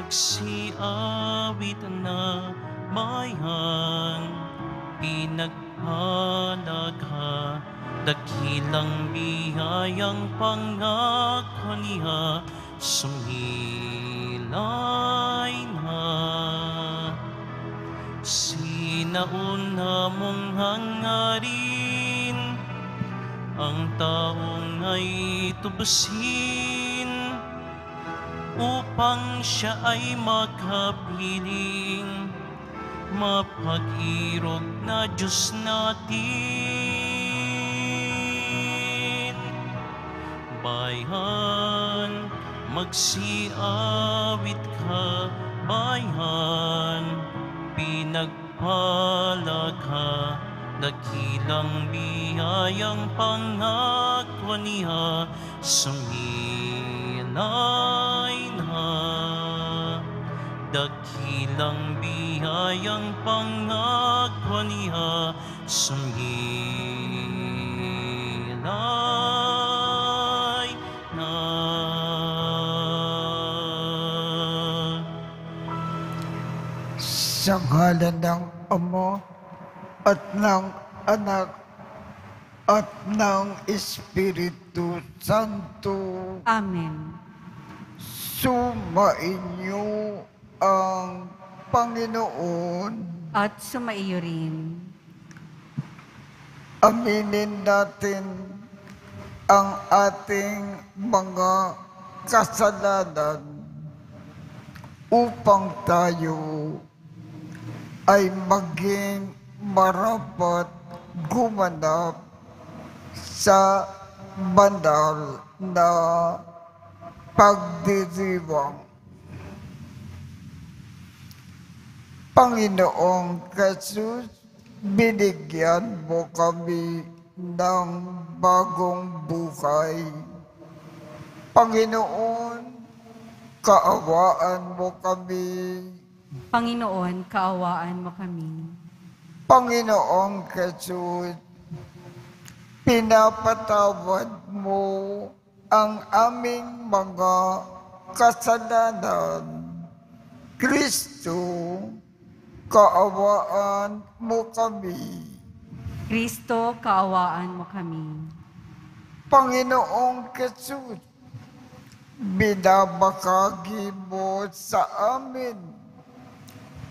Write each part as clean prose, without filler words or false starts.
magsiawit na bayan, pinagpalagha, dakilang biyayang pangako niya, sumilay na. Sinauna mong hangarin, ang taong ay tubusin, upang siya ay makapiling, mapag-irog na Diyos natin. Bayan, magsiawit ka, bayan, pinagpalagha, dakilang biyayang pangako niya, sumilay na. Dakilang biyayang pangako niya, sumilay na. Sa ngalan ng Ama at ng Anak at ng Espiritu Santo. Amen. Sumainyo ang Panginoon. At sumaiyo rin. Aminin natin ang ating mga kasalanan upang tayo ay maging marapat gumanap sa banal na pagdiriwang. Panginoong Jesus, binigyan mo kami ng bagong buhay. Panginoon, kaawaan mo kami. Panginoon, kaawaan mo kami. Panginoong Jesus, pinapatawad mo ang aming mga kasalanan. Kristo, kaawaan mo kami. Kristo, kaawaan mo kami. Panginoong Jesus, binabakagi mo sa amin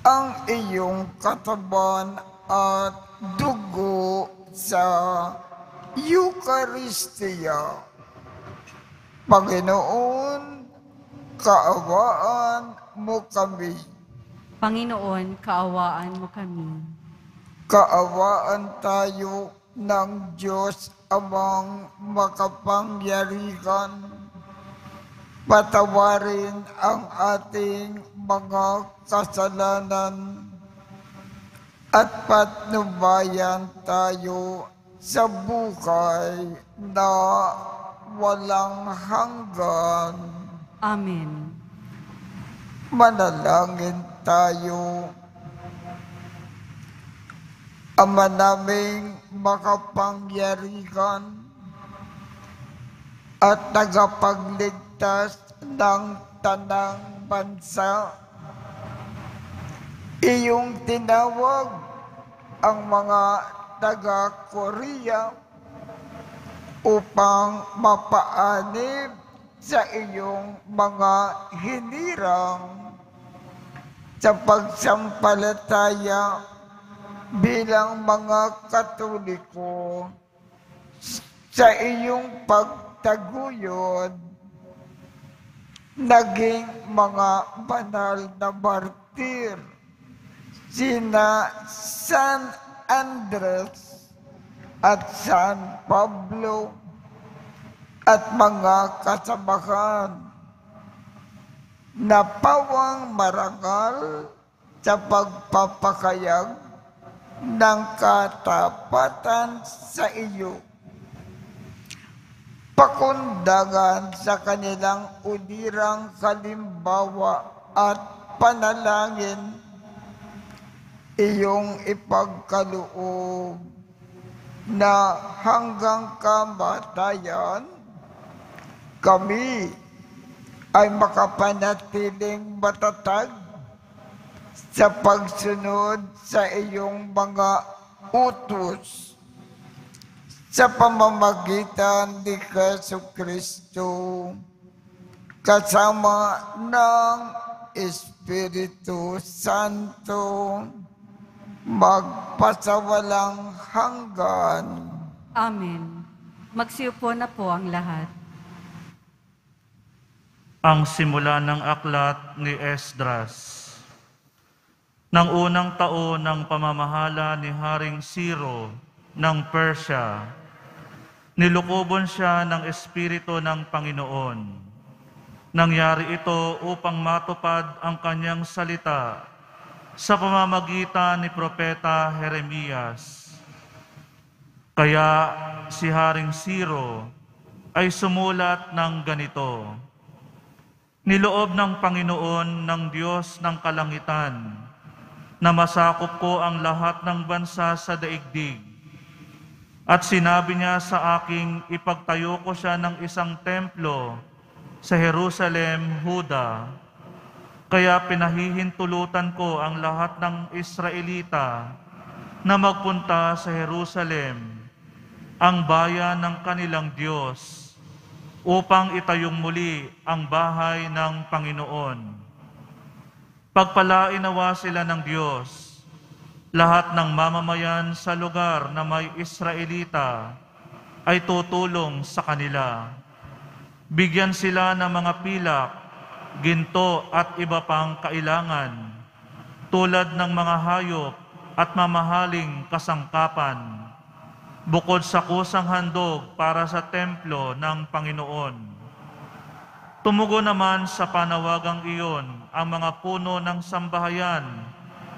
ang iyong katawan at dugo sa Eucharistia. Panginoon, kaawaan mo kami. Panginoon, kaawaan mo kami. Kaawaan tayo ng Diyos Amang makapangyarihan. Patawarin ang ating mga kasalanan at patnubayan tayo sa buhay na walang hanggan. Amen. Manalangin tayo. Ama naming makapangyarihan at tagapagligtas ng tanang bansa, iyong tinawag ang mga taga-Korea upang mapaanib sa iyong mga hinirang sa pagsampalataya bilang mga Katoliko sa iyong pagtaguyod, naging mga banal na martir, sina San Andres at San Pablo at mga kasamahan na pawang marangal sa pagpapakayag ng katapatan sa iyo. Pakundangan sa kanilang unirang kalimbawa at panalangin, iyong ipagkaloob na hanggang kamatayan kami ay makapanatiling matatag sa pagsunod sa iyong mga utos sa pamamagitan ni Jesucristo kasama ng Espiritu Santo magpasawalang hanggan. Amen. Magsiupo na po ang lahat. Ang simula ng aklat ni Esdras. Nang unang taon ng pamamahala ni Haring Ciro ng Persia, nilukobon siya ng Espiritu ng Panginoon. Nangyari ito upang matupad ang kanyang salita sa pamamagitan ni Propeta Jeremias. Kaya si Haring Ciro ay sumulat ng ganito: Niloob ng Panginoon ng Diyos ng kalangitan na masakop ko ang lahat ng bansa sa daigdig. At sinabi niya sa aking ipagtayo ko siya ng isang templo sa Jerusalem, Huda. Kaya pinahihintulutan ko ang lahat ng Israelita na magpunta sa Jerusalem, ang bayan ng kanilang Diyos, upang itayong muli ang bahay ng Panginoon. Pagpalain nawa sila ng Diyos, lahat ng mamamayan sa lugar na may Israelita ay tutulong sa kanila. Bigyan sila ng mga pilak, ginto at iba pang kailangan, tulad ng mga hayop at mamahaling kasangkapan, bukod sa kusang handog para sa templo ng Panginoon. Tumugo naman sa panawagang iyon ang mga puno ng sambahayan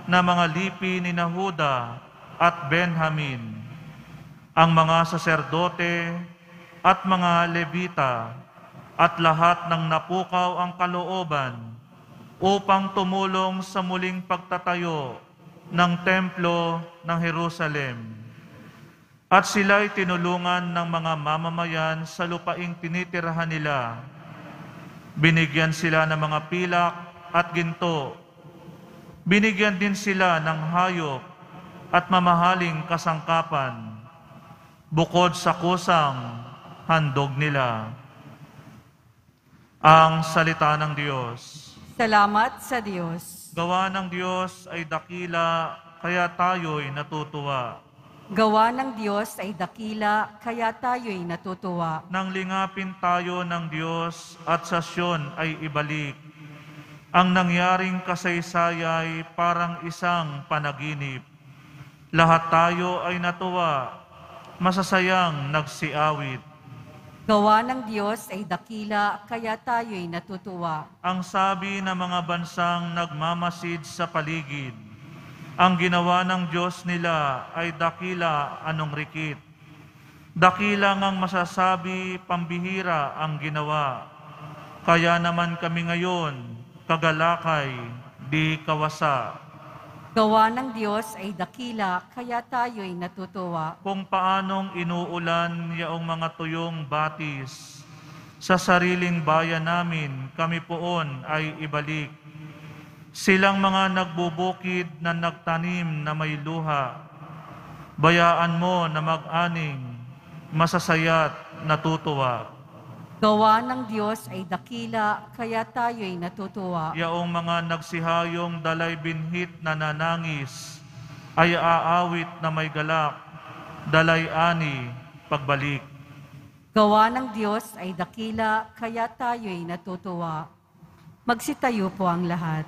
na mga lipi ni Huda at Benjamin, ang mga saserdote at mga Levita, at lahat ng napukaw ang kalooban upang tumulong sa muling pagtatayo ng templo ng Jerusalem. At sila'y tinulungan ng mga mamamayan sa lupaing tinitirahan nila. Binigyan sila ng mga pilak at ginto. Binigyan din sila ng hayop at mamahaling kasangkapan, bukod sa kusang handog nila. Ang salita ng Diyos. Salamat sa Diyos. Gawa ng Diyos ay dakila, kaya tayo'y natutuwa. Gawa ng Diyos ay dakila, kaya tayo'y natutuwa. Nang lingapin tayo ng Diyos at sa Siyon ay ibalik. Ang nangyaring kasaysayay parang isang panaginip. Lahat tayo ay natuwa, masasayang nagsiawit. Gawa ng Diyos ay dakila, kaya tayo'y natutuwa. Ang sabi ng mga bansang nagmamasid sa paligid, ang ginawa ng Diyos nila ay dakila, anong rikit. Dakila ngang masasabi, pambihira ang ginawa. Kaya naman kami ngayon, kagalakay, di kawasa. Gawa ng Diyos ay dakila, kaya tayo'y natutuwa. Kung paanong inuulan yaong mga tuyong batis, sa sariling bayan namin kami poon ay ibalik. Silang mga nagbubukid na nagtanim na may luha, bayaan mo na mag-aning, masasaya't natutuwa. Gawa ng Diyos ay dakila, kaya tayo'y natutuwa. Yaong mga nagsihayong dalay binhit na nanangis, ay aawit na may galak, dalay ani, pagbalik. Gawa ng Diyos ay dakila, kaya tayo'y natutuwa. Magsitayo po ang lahat.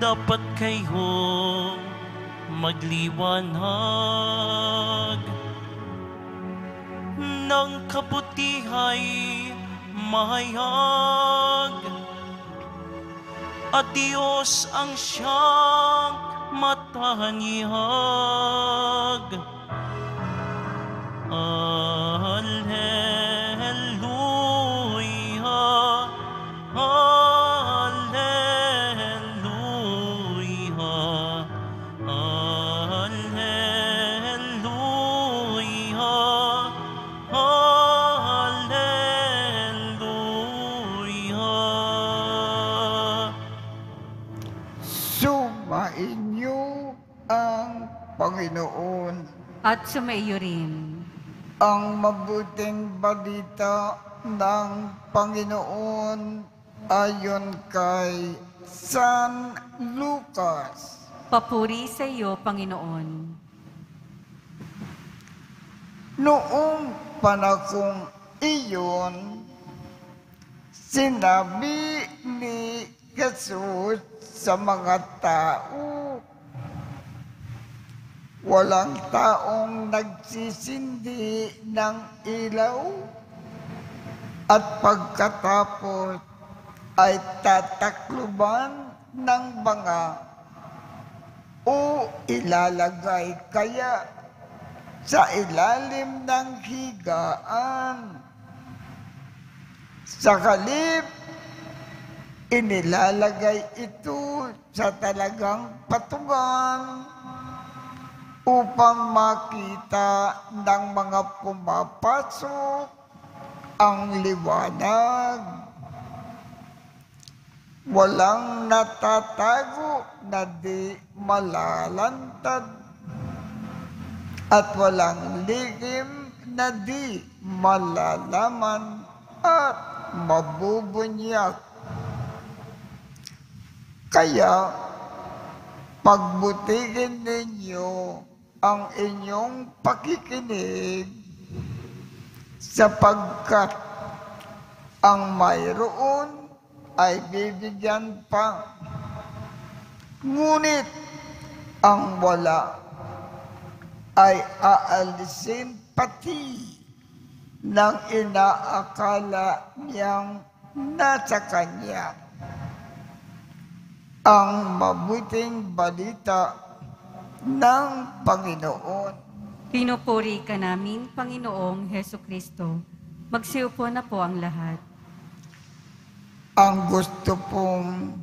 Dapat kayo magliwanag ng kabutihay pumayag at Diyos ang siyang matanyag. Alleluia, Alleluia, Alleluia, Alleluia. Sumainyo ang Panginoon. At sumaiyo rin. Ang mabuting balita ng Panginoon ayon kay San Lucas. Papuri sa iyo, Panginoon. Noong panahong iyon, sinabi ni Jesus sa mga tao, walang taong nagsisindi ng ilaw at pagkatapos ay tatakluban ng banga o ilalagay kaya sa ilalim ng higaan. Sa halip, inilalagay ito sa talagang patungan upang makita ng mga pumapasok ang liwanag. Walang natatago na di malalantad at walang lihim na di malalaman at mabubunyak. Kaya, pagbutihin ninyo ang inyong pakikinig sapagkat ang mayroon ay bibigyan pa. Ngunit ang wala ay aalisin pati ng inaakala niyang nasa kanya. Ang mabuting balita ng Panginoon. Pinupuri ka namin, Panginoong Hesukristo. Magsiupo na po ang lahat. Ang gusto pong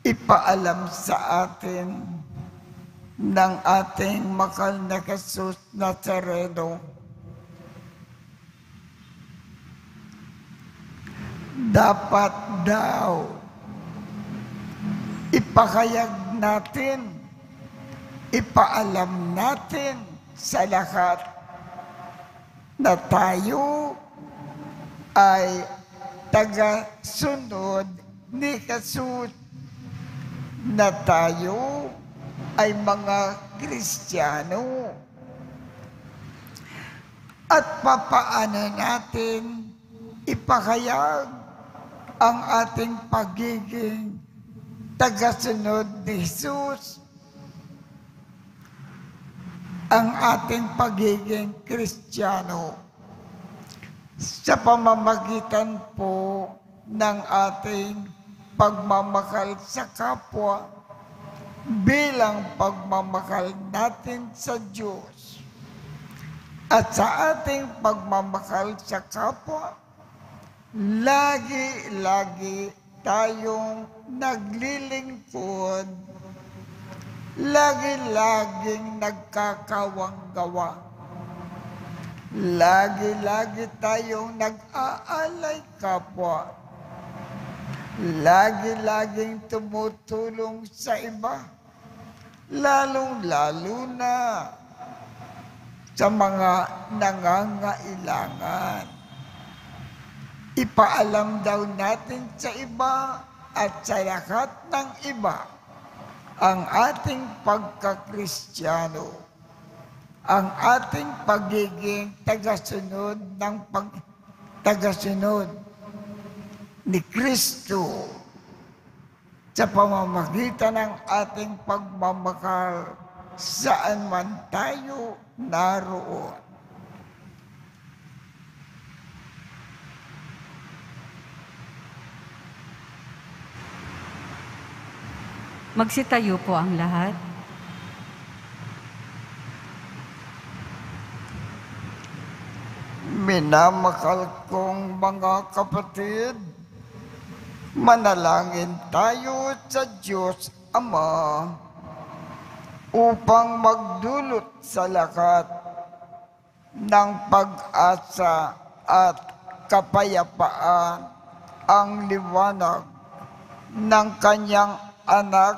ipaalam sa atin ng ating mahal na Jesus Nazareno. Dapat daw ipahayag natin, ipaalam natin sa lahat na tayo ay taga-sunod ni Jesus, na tayo ay mga Kristiyano. At papaano natin ipahayag ang ating pagiging taga-sunod ni Jesus, ang ating pagiging Kristiyano, sa pamamagitan po ng ating pagmamahal sa kapwa bilang pagmamahal natin sa Diyos. At sa ating pagmamahal sa kapwa, lagi-lagi tayong naglilingkod, lagi-laging nagkakawanggawa, lagi-lagi tayong nag-aalay kapwa, lagi-laging tumutulong sa iba, lalong-lalo na sa mga nangangailangan. Ipaalam daw natin sa iba at sa lahat ng iba ang ating pagka-Kristiyano, ang ating pagiging tagasunod tagasunod ni Kristo sa pamamagitan ng ating pagmamahal saan man tayo naroon. Magsitayo po ang lahat. Minamahal kong mga kapatid, manalangin tayo sa Diyos Ama upang magdulot sa lahat ng pag-asa at kapayapaan ang liwanag ng kanyang anak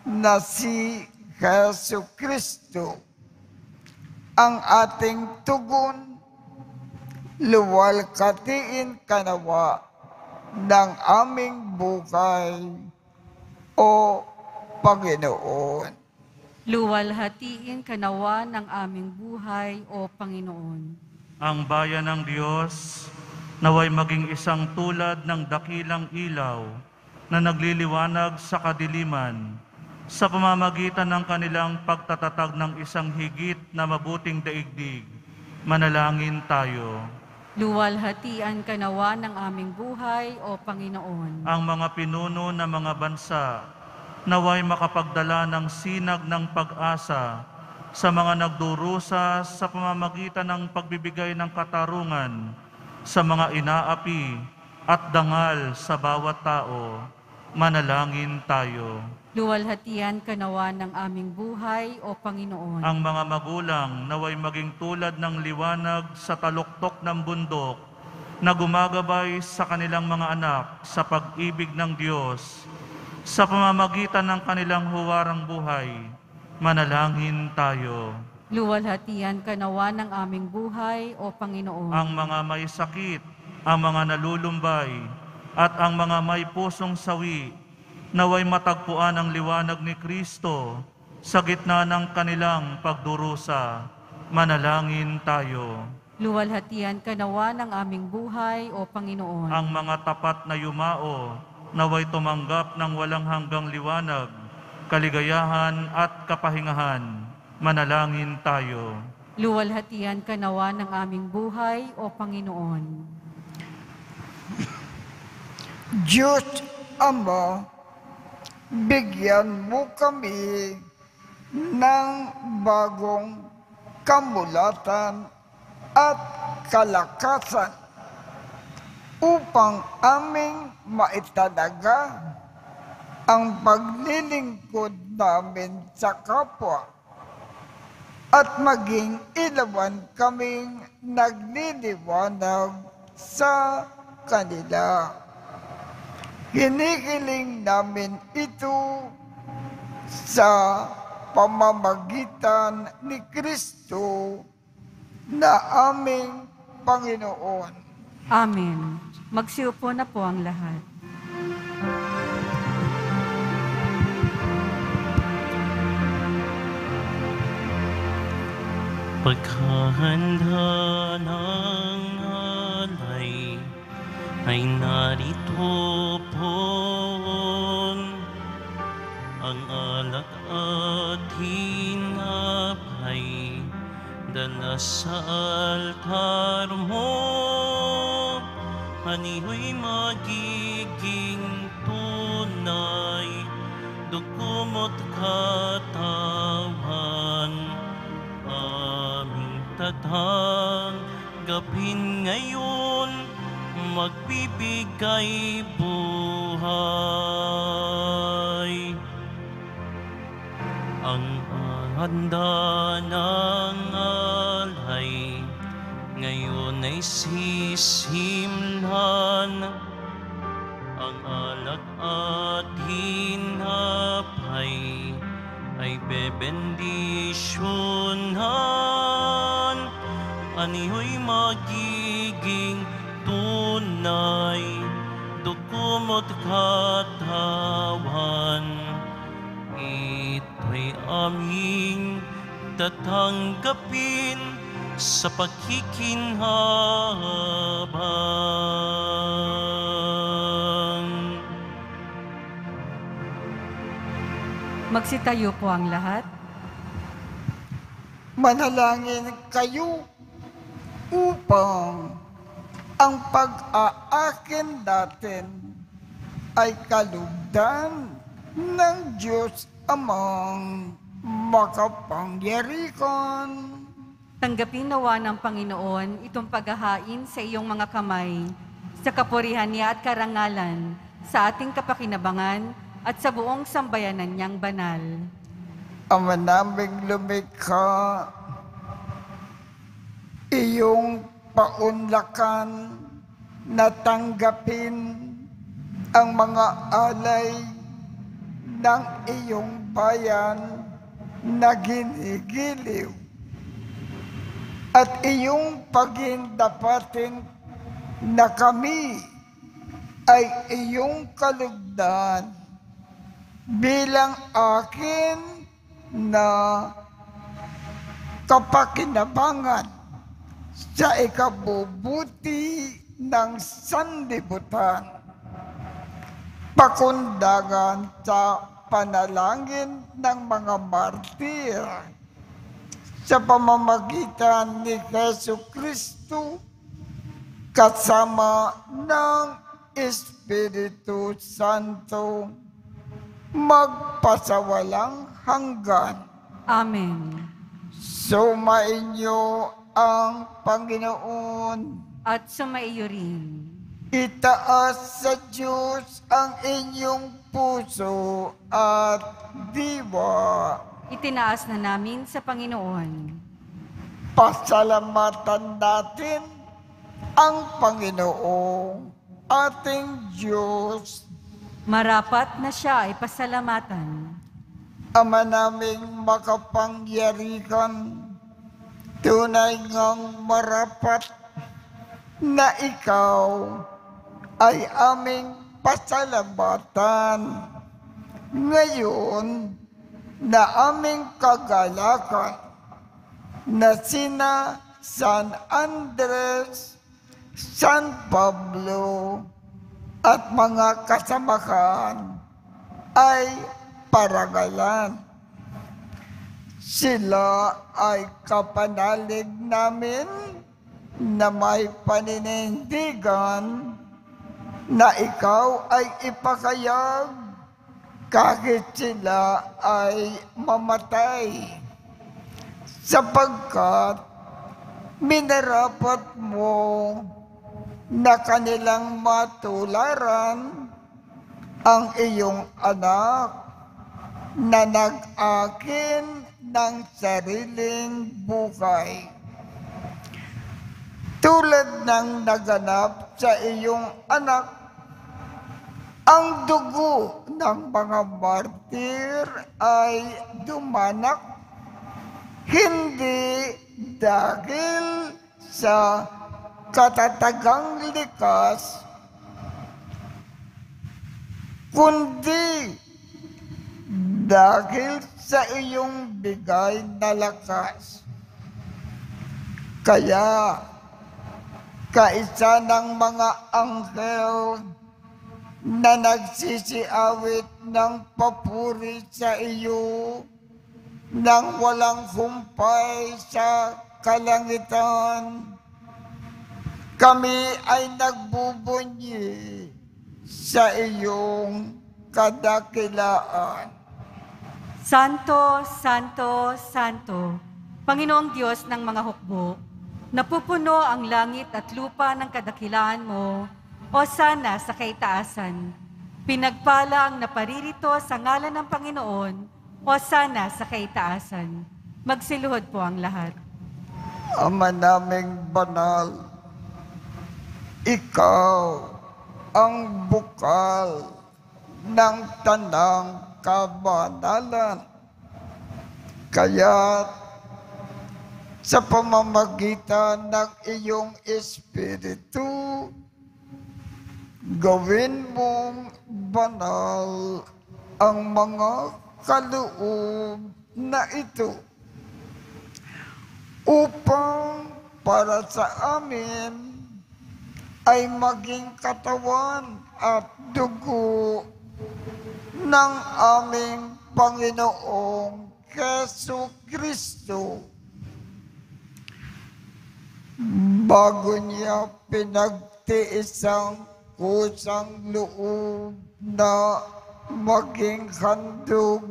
na si Jesu Kristo, ang ating tugon. Luwalhatiin ka nawa ng aming buhay, O Panginoon. Luwalhatiin ka nawa ng aming buhay, O Panginoon. Ang bayan ng Diyos naway maging isang tulad ng dakilang ilaw na nagliliwanag sa kadiliman sa pamamagitan ng kanilang pagtatatag ng isang higit na mabuting daigdig. Manalangin tayo. Luwalhatian ka nawa ng aming buhay, O Panginoon. Ang mga pinuno ng mga bansa naway makapagdala ng sinag ng pag-asa sa mga nagdurusa sa pamamagitan ng pagbibigay ng katarungan sa mga inaapi at dangal sa bawat tao. Manalangin tayo. Luwalhatian ka nawa ng aming buhay, O Panginoon. Ang mga magulang naway maging tulad ng liwanag sa taluktok ng bundok na gumagabay sa kanilang mga anak sa pag-ibig ng Diyos sa pamamagitan ng kanilang huwarang buhay. Manalangin tayo. Luwalhatian ka nawa ng aming buhay, O Panginoon. Ang mga may sakit, ang mga nalulumbay, at ang mga may pusong sawi, naway matagpuan ang liwanag ni Kristo sa gitna ng kanilang pagdurusa. Manalangin tayo. Luwalhatian ka nawa ng aming buhay, O Panginoon. Ang mga tapat na yumao, naway tumanggap ng walang hanggang liwanag, kaligayahan at kapahingahan. Manalangin tayo. Luwalhatian ka nawa ng aming buhay, O Panginoon. Diyos Ama, bigyan mo kami ng bagong kamulatan at kalakasan upang aming maitalaga ang paglilingkod namin sa kapwa at maging ilawan kaming nagliliwanag sa kanila. Hinihiling namin ito sa pamamagitan ni Kristo na aming Panginoon. Amen. Magsiupo na po ang lahat. Paghahanda ng alay ay narito po ang alak at hinapay dala sa altar mo. Aniho'y magiging tunay, dugo mo't katawan aming tatanggapin ngayon, magbibigay buhay. Ang handa ng alay ngayon ay sisimlan, ang alak at hinapay ay bebendisyonan. Aniho'y magiging tunay, dugo mo't katawan. Ito'y aming tatanggapin sa pakikinhabang. Magsitayo po ang lahat. Manalangin kayo upang ang pag-aakin natin ay kalugdan ng Diyos amang makapangyarihan. Tanggapin nawa ng Panginoon itong paghahain sa iyong mga kamay, sa kapurihan niya at karangalan, sa ating kapakinabangan at sa buong sambayanan niyang banal. Ama naming lumikha, iyong paunlakan na tanggapin ang mga alay ng iyong bayan na ginigiliw at iyong pagindapatin na kami ay iyong kalugdan bilang akin na kapakinabangan sa ikabubuti ng sanlibutan, pakundangan sa panalangin ng mga martir sa pamamagitan ni Jesucristo kasama ng Espiritu Santo magpasawalang hanggan. Amen. Sumainyo ang Panginoon. At sumaiyo rin. Itaas sa Diyos ang inyong puso at diwa. Itinaas na namin sa Panginoon. Pasalamatan natin ang Panginoong ating Diyos. Marapat na siya ay pasalamatan. Ama naming makapangyarihan, tunay ngang marapat na ikaw ay aming pasalamatan. Ngayon na aming kagalakan na sina San Andres, San Pablo at mga kasamahan ay paragalan. Sila ay kapanalig namin na may paninindigan na ikaw ay ipakayag kahit sila ay mamatay, sapagkat minarapat mo na kanilang matularan ang iyong anak na nag-akin ng sariling buhay. Tulad ng naganap sa iyong anak, ang dugo ng mga martir ay dumanak, hindi dahil sa katatagang likas, kundi dahil sa iyong bigay na lakas. Kaya, kaisa ng mga anghel na nagsisiawit ng papuri sa iyo nang walang humpay sa kalangitan, kami ay nagbubunyi sa iyong kadakilaan. Santo, Santo, Santo, Panginoong Diyos ng mga hukbo, napupuno ang langit at lupa ng kadakilaan mo, o sana sa kaitaasan. Pinagpala ang naparirito sa ngalan ng Panginoon, o sana sa kaitaasan. Magsiluhod po ang lahat. Ama naming banal, ikaw ang bukal ng tanang kabanalan. Kaya sa pamamagitan ng iyong Espiritu, gawin mong banal ang mga kaloob na ito upang para sa amin ay maging katawan at dugo ng aming Panginoong Jesucristo. Bago niya pinagtiis ang kusang loob na maging handog.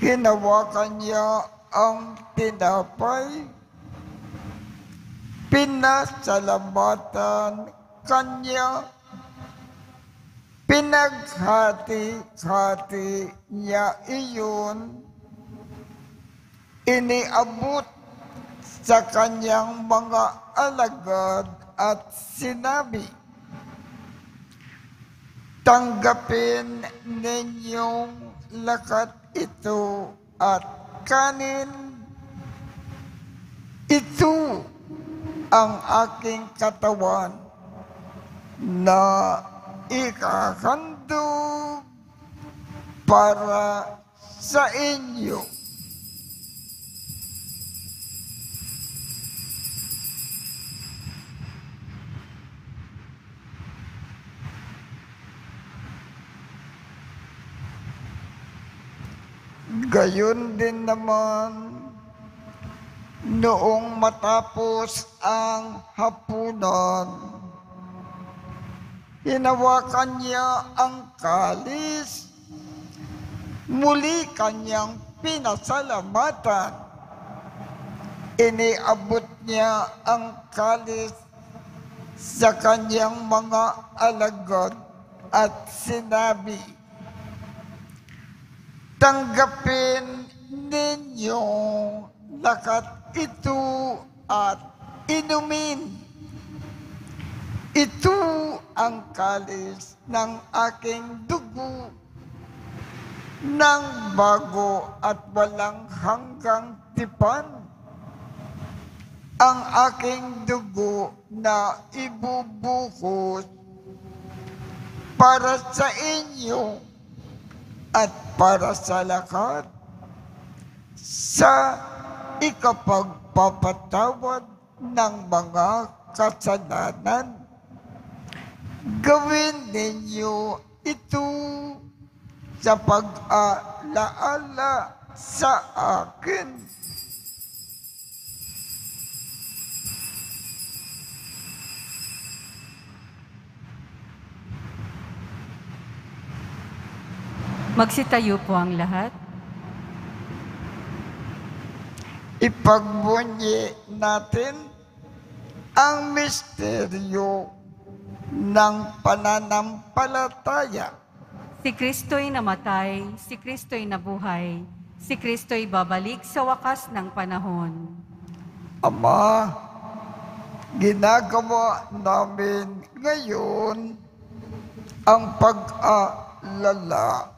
Hinawakan niya ang tinapay, pinasalamatan kanya, pinaghati-hati niya iyon, iniabot sa kanyang mga alagad at sinabi, "Tanggapin ninyong lakat ito at kanin. Ito ang aking katawan na ikahandog para sa inyo." Gayon din naman, noong matapos ang hapunan, hinawakan niya ang kalis, muli kanyang pinasalamatan, iniabot niya ang kalis sa kanyang mga alagad at sinabi, "Tanggapin ninyong lakat ito at inumin. Ito ang kalis ng aking dugo ng bago at walang hanggang tipan. Ang aking dugo na ibubuhos para sa inyo at para sa lahat sa ikapagpapatawad ng mga kasalanan. Gawin ninyo ito sa pag-alaala sa akin." Magsitayo po ang lahat. Ipagbunyi natin ang misteryo ng pananampalataya. Si Kristo'y namatay, si Kristo'y nabuhay, si Kristo'y babalik sa wakas ng panahon. Ama, ginagawa namin ngayon ang pag-alala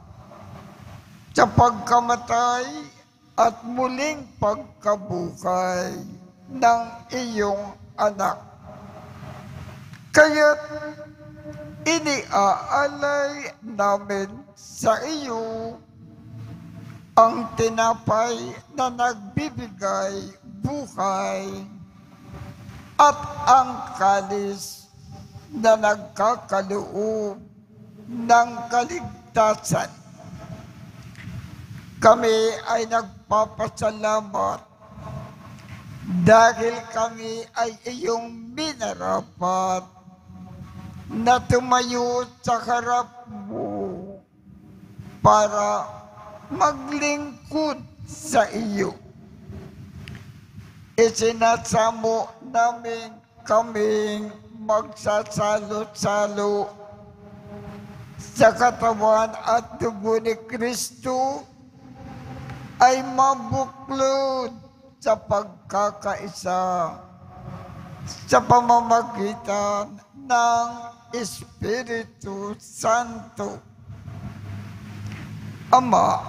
sa pagkamatay at muling pagkabuhay ng iyong anak. Kaya't iniaalay namin sa iyo ang tinapay na nagbibigay buhay at ang kalis na nagkakaloob ng kaligtasan. Kami ay nagpapasalamat dahil kami ay iyong minarapat na tumayo sa harap mo para maglingkod sa iyo. Isinasamo namin kaming magsasalo-salo sa katawan at dugo ni Kristo ay mabuklod sa pagkakaisa sa pamamagitan ng Espiritu Santo. Ama,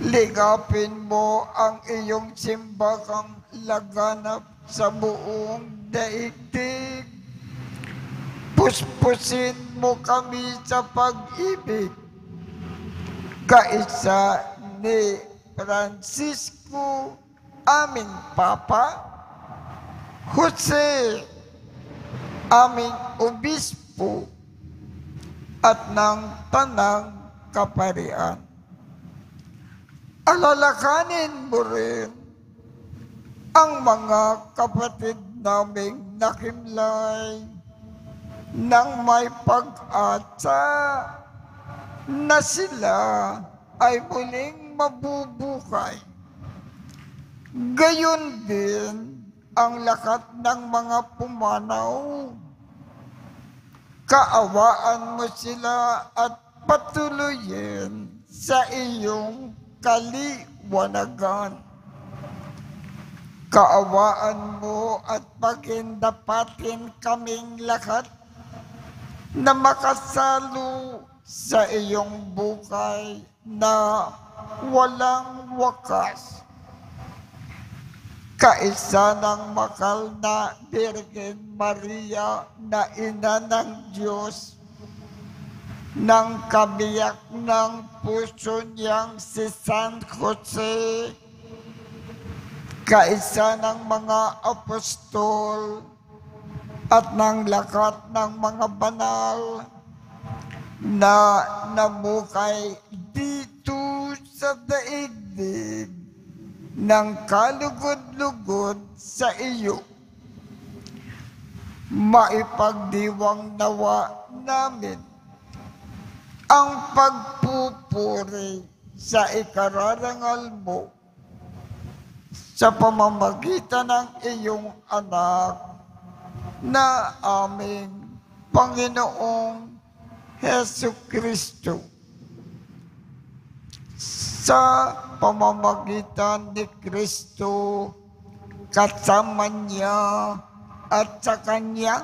ligapin mo ang iyong simbahang laganap sa buong daigdig. Puspusin mo kami sa pag-ibig, kaisa ni Francisco, aming Papa, Jose, aming Obispo, at ng Tanang Kaparian. Alalakanin mo rin ang mga kapatid naming nakimlay ng may pag-asa na sila ay muling mabubuhay. Gayon din ang lakat ng mga pumanaw. Kaawaan mo sila at patuloyin sa iyong kaliwanagan. Kaawaan mo at pagindapatin kaming lahat na makasalo sa iyong buhay na walang wakas. Kaisa ng makal na Birgen Maria na ina ng Diyos, ng kabiyak ng puso niyang si San Jose, kaisa ng mga apostol at ng lakat ng mga banal na namukay dito sa daigdig ng kalugod-lugod sa iyo. Maipagdiwang nawa namin ang pagpupuri sa ikararangal mo sa pamamagitan ng iyong anak na aming Panginoong Hesukristo. Sa pamamagitan ni Kristo, kasama niya at sa Kanya,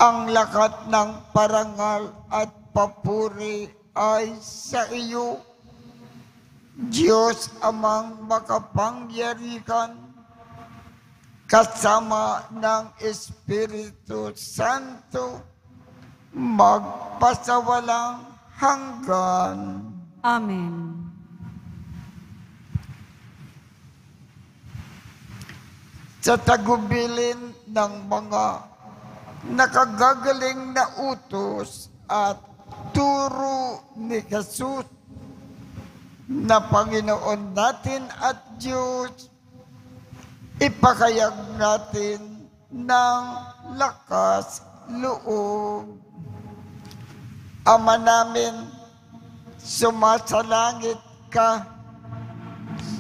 ang lakat ng parangal at papuri ay sa iyo, Diyos amang makapangyarihan, kasama ng Espiritu Santo, magpasawalang hanggan. Amen. Sa tagubilin ng mga nakagagaling na utos at turo ni Jesus na Panginoon natin at Diyos, ipakayag natin ng lakas loob. Ama namin, sumasalangit ka,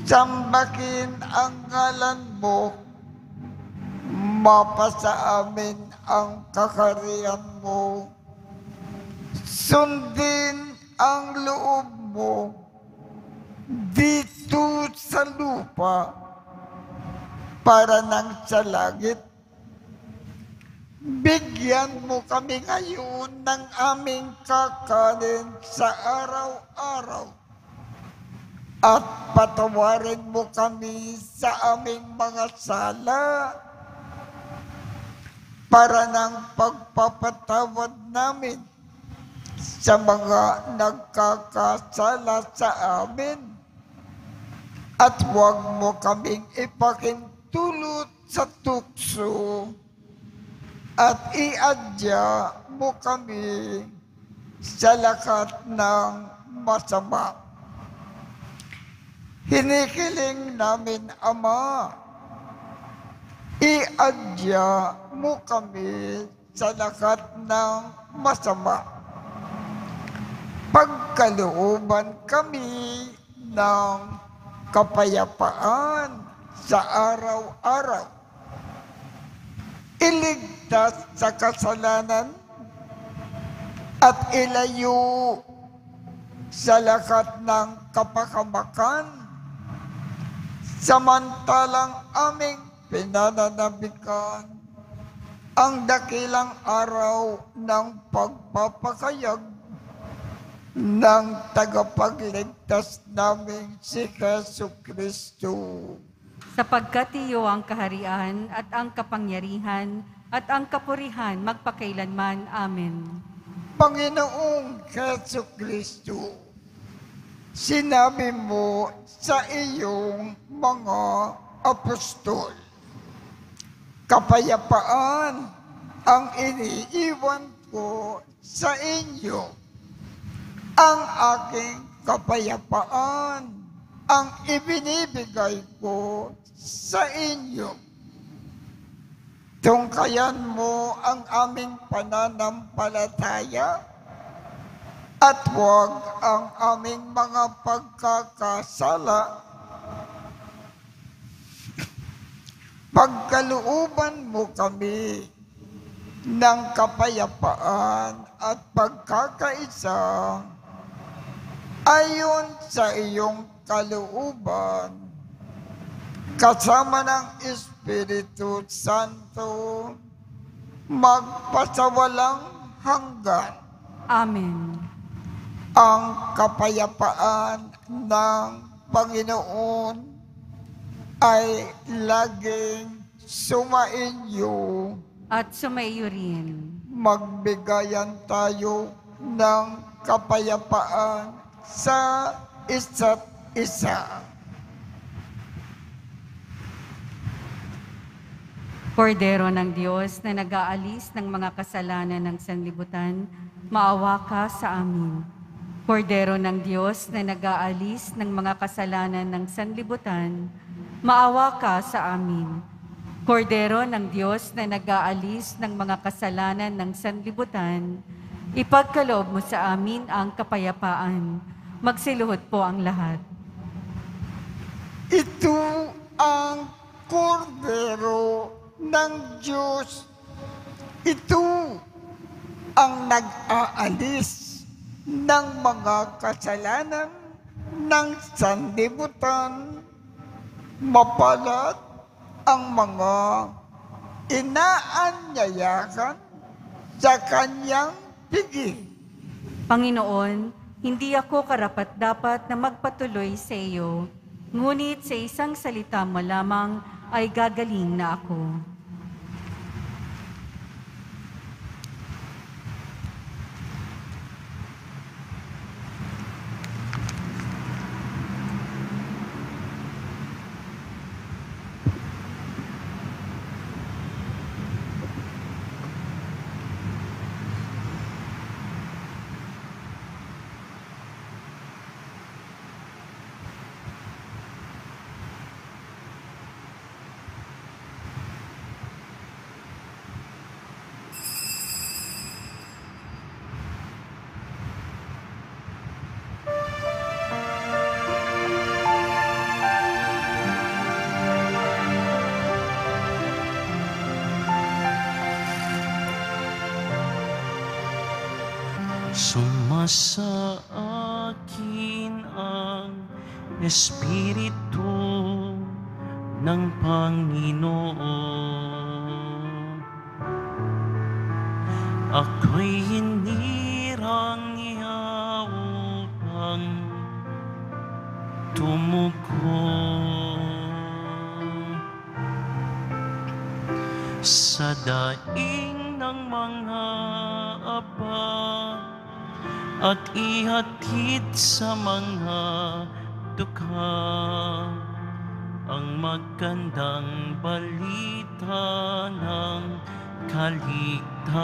sambahin ang ngalan mo, mapasa amin ang kakariyan mo, sundin ang loob mo dito sa lupa para nang sa langit. Bigyan mo kami ngayon ng aming kakanin sa araw-araw at patawarin mo kami sa aming mga sala para nang pagpapatawad namin sa mga nagkakasala sa amin. At huwag mo kaming ipakintulot sa tukso at iadya mo kami sa lakat ng masama. Hinikiling namin, Ama, iadya mo kami sa lakat ng masama. Pagkalooban kami ng kapayapaan sa araw-araw. Iligtas sa kasalanan at ilayo sa lakat ng kapakamakan, samantalang aming pinananabikan ang dakilang araw ng pagpapakayag ng tagapagligtas namin si Jesucristo. Sapagkat iyo ang kaharian at ang kapangyarihan at ang kapurihan magpakailanman. Amen. Panginoong Jesucristo, sinabi mo sa iyong mga apostol, kapayapaan ang iniiwan ko sa inyo. Ang aking kapayapaan ang ibinibigay ko sa inyo. Tungkayan mo ang aming pananampalataya at huwag ang aming mga pagkakasala. Pagkalooban mo kami ng kapayapaan at pagkakaisa ayon sa iyong kalooban, kasama ng Espiritu Santo, magpasawalang hanggan. Amen. Ang kapayapaan ng Panginoon ay laging sumainyo. At sumaiyo rin. Magbigayan tayo ng kapayapaan sa isa't isa. Kordero ng Diyos na nag-aalis ng mga kasalanan ng sanlibutan, maawa ka sa amin. Kordero ng Diyos na nag-aalis ng mga kasalanan ng sanlibutan, maawa ka sa amin. Kordero ng Diyos na nag-aalis ng mga kasalanan ng sanlibutan, ipagkaloob mo sa amin ang kapayapaan. Magsiluhod po ang lahat. Ito ang kordero ng Diyos. Ito ang nag-aalis ng mga kasalanan ng sanlibutan. Mapalad ang mga inaanyayahan sa kanyang piging. Panginoon, hindi ako karapat-dapat na magpatuloy sa iyo, ngunit sa isang salita mo lamang ay gagaling na ako. Sumasa akin ang Espiritu ng Panginoon. Ako'y hinirang niya upang tumugon sa daing ng mga abang at ihatid sa mga dukha ang magandang balita ng kaligtasan.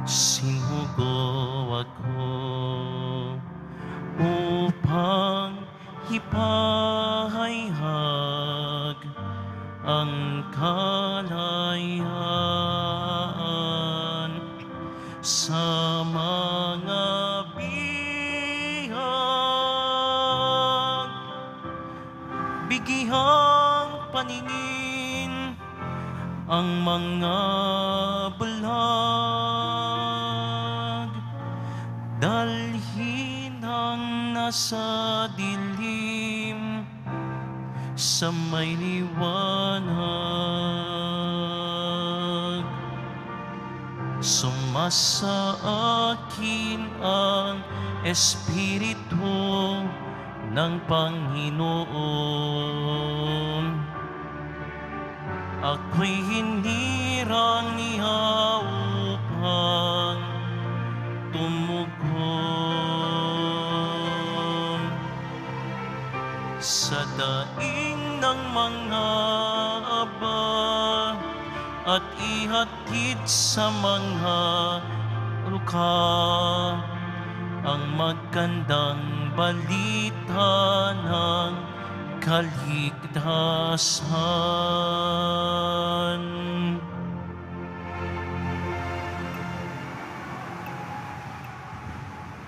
Sinugo ako upang ipahayag ang kalayaan sa mga bihag. Bigihang paningin ang mga bulag, dalhin ang nasa dilim sa may liwanag. Sumasa akin ang Espiritu ng Panginoon. Ako'y hinirang niya upang tumugon sa daing ng mga aba at ihatid sa mga rukha ang magandang balita ng kaligtasan.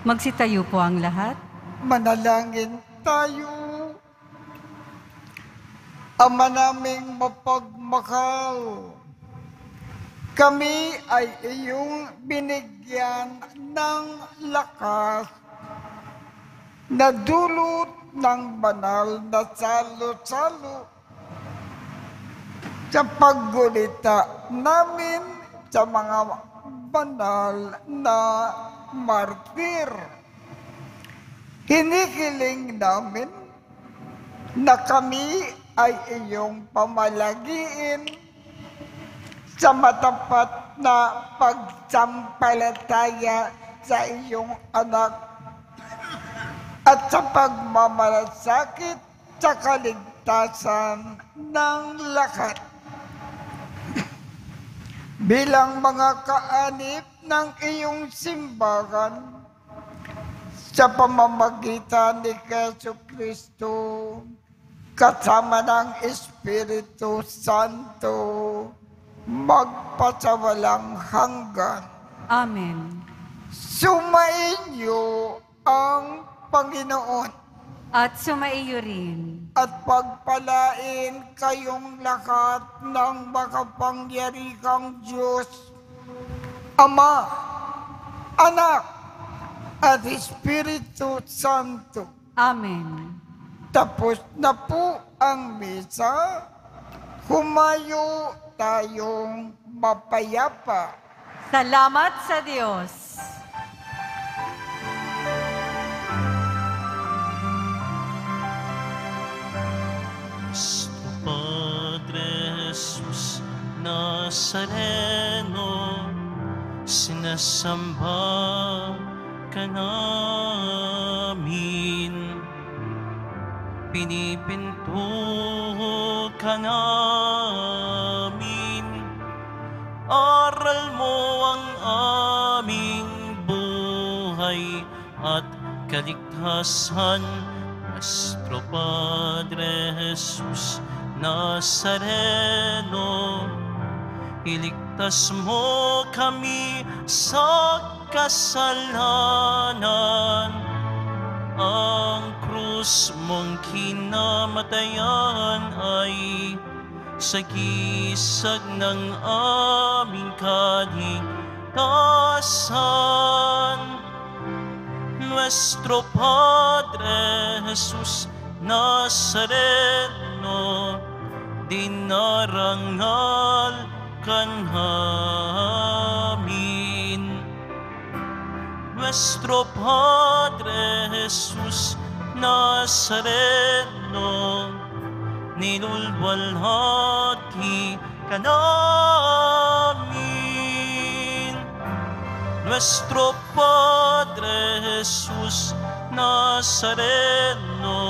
Magsitayo po ang lahat. Manalangin tayo. Ama naming mapagmahal, kami ay iyong binigyan ng lakas na dulot ng banal na salo-salo sa paggulita namin sa mga banal na martir. Hinihiling namin na kami ay iyong pamalagiin sa matapat na pagsampalataya sa iyong anak at sa pagmamalasakit sa kaligtasan ng lahat. Bilang mga kaanib ng iyong simbahan, sa pamamagitan ni Jesucristo, kasama ng Espiritu Santo, magpasawalang hanggan. Amen. Sumainyo ang Panginoon At sumaiyo rin. at pagpalain kayong lahat ng makapangyarihang Diyos, Ama, Anak, at Espiritu Santo. Amen. Tapos na po ang misa, humayo tayong mapayapa. Salamat sa Diyos. Nuestro Padre Jesus Nazareno, sinasamba ka namin, pinipinto ka namin, aral mo ang aming buhay at kaligtasan. Nuestro Padre Jesus Nazareno, iligtas mo kami sa kasalanan. Ang krus mong kinamatayan ay sagisag ng aming kaligtasan. Nuestro Padre Jesus Nazareno, dinarangal ka namin. Nuestro Padre Jesus Nazareno, nilulwalhati ka namin. Nuestro Padre Jesus Nazareno,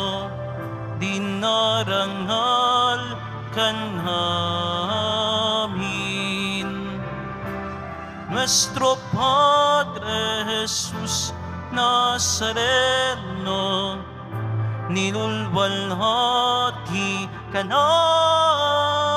dinarangal ka namin. Nuestro Padre Jesus Nazareno, nilulwalhati ka namin.